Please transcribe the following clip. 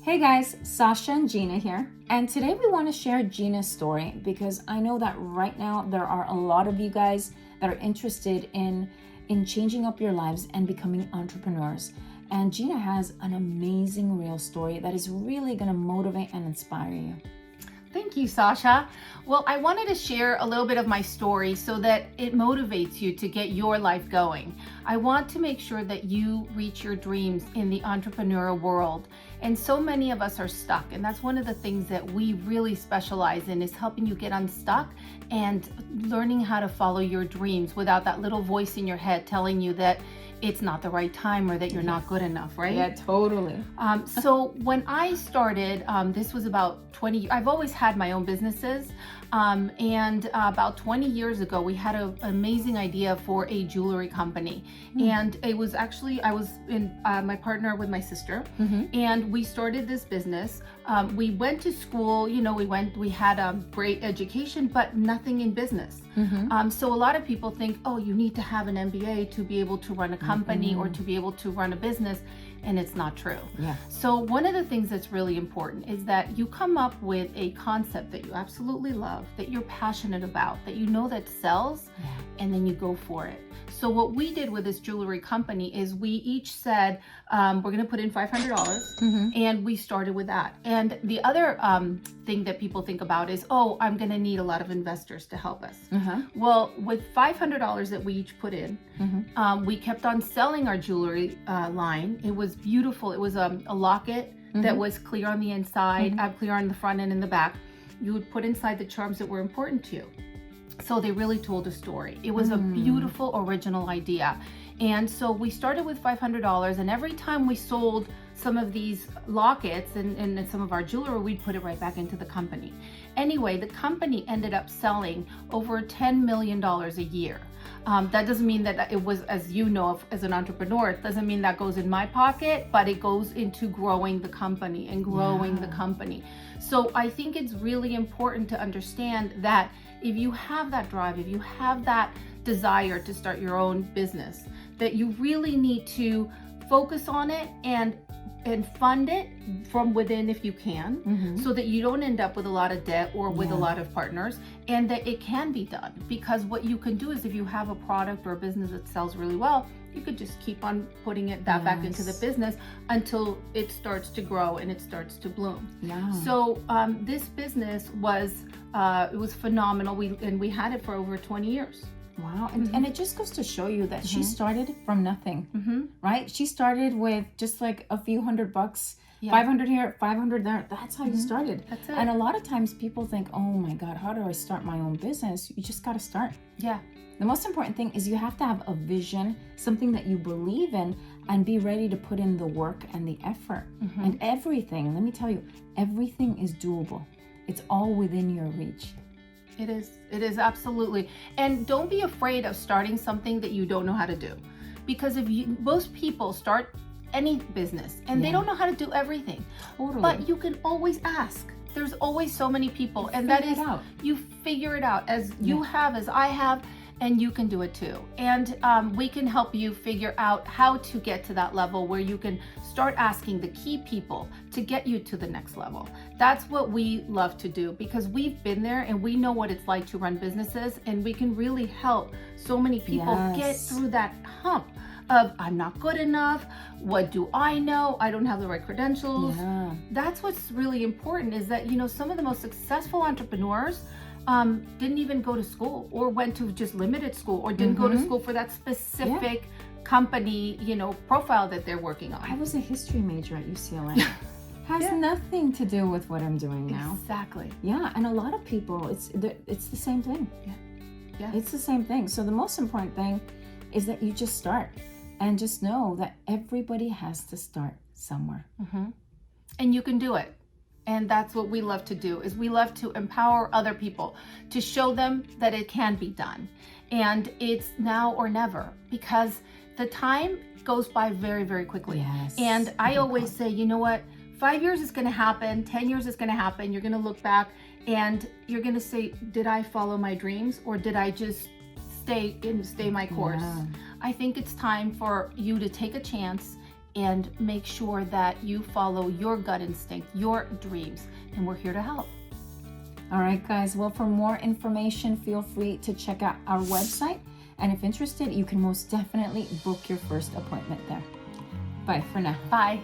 Hey guys, Sasha and Gina here. And today we want to share Gina's story because I know that right now there are a lot of you guys that are interested in changing up your lives and becoming entrepreneurs. And Gina has an amazing real story that is really going to motivate and inspire you. Thank you, Sasha. Well, I wanted to share a little bit of my story so that it motivates you to get your life going. I want to make sure that you reach your dreams in the entrepreneurial world. And so many of us are stuck. And that's one of the things that we really specialize in, is helping you get unstuck and learning how to follow your dreams without that little voice in your head telling you that it's not the right time or that you're not good enough, right? Yeah, totally. So when I started, this was about 20, I've always had my own businesses. And about 20 years ago, we had an amazing idea for a jewelry company. And it was actually, I was in my partner with my sister, and we started this business. We went to school, we had a great education, but nothing in business. So a lot of people think, oh, you need to have an MBA to be able to run a company or to be able to run a business. And it's not true. Yeah. So one of the things that's really important is that you come up with a concept that you absolutely love, that you're passionate about, that you know that sells, and then you go for it. So what we did with this jewelry company is we each said, we're going to put in $500, and we started with that. And the other thing that people think about is, oh, I'm going to need a lot of investors to help us. Well, with $500 that we each put in, we kept on selling our jewelry line. It was beautiful. It was a locket that was clear on the inside, clear on the front and in the back. You would put inside the charms that were important to you. So they really told a story. It was a beautiful original idea. And so we started with $500, and every time we sold some of these lockets and some of our jewelry, we'd put it right back into the company. Anyway, the company ended up selling over $10 million a year. That doesn't mean that it was, as you know, as an entrepreneur, it doesn't mean that goes in my pocket, but it goes into growing the company and growing the company. So I think it's really important to understand that if you have that drive, if you have that desire to start your own business, that you really need to focus on it and fund it from within if you can, so that you don't end up with a lot of debt or with a lot of partners, and that it can be done. Because what you can do is, if you have a product or a business that sells really well, you could just keep on putting it back into the business until it starts to grow and it starts to bloom. So this business was it was phenomenal. We had it for over 20 years. Wow. And it just goes to show you that she started from nothing, right? She started with just like a few $100, 500 here, 500 there. That's how you started. That's it. And a lot of times people think, oh my God, how do I start my own business? You just got to start. Yeah. The most important thing is you have to have a vision, something that you believe in, and be ready to put in the work and the effort. And everything, let me tell you, everything is doable. It's all within your reach. It is absolutely. And don't be afraid of starting something that you don't know how to do. Because most people start any business and they don't know how to do everything. Totally. But you can always ask. There's always so many people, and that is, you figure it out, as you have, as I have, and you can do it too. And we can help you figure out how to get to that level where you can start asking the key people to get you to the next level. That's what we love to do, because we've been there and we know what it's like to run businesses, and we can really help so many people get through that hump of, I'm not good enough, what do I know, I don't have the right credentials. That's what's really important, is that, some of the most successful entrepreneurs didn't even go to school, or went to just limited school, or didn't go to school for that specific company, profile that they're working on. I was a history major at UCLA. Has nothing to do with what I'm doing now. Exactly. Yeah, and a lot of people, it's the same thing. Yeah. It's the same thing. So the most important thing is that you just start, and just know that everybody has to start somewhere. And you can do it. And that's what we love to do, is we love to empower other people, to show them that it can be done. And it's now or never, because the time goes by very, very quickly. And I always say, you know what, 5 years is going to happen, 10 years is going to happen. You're going to look back and you're going to say, did I follow my dreams, or did I just stay my course? I think it's time for you to take a chance and make sure that you follow your gut instinct, your dreams, and we're here to help. All right, guys. Well, for more information, feel free to check out our website. And if interested, you can most definitely book your first appointment there. Bye for now. Bye.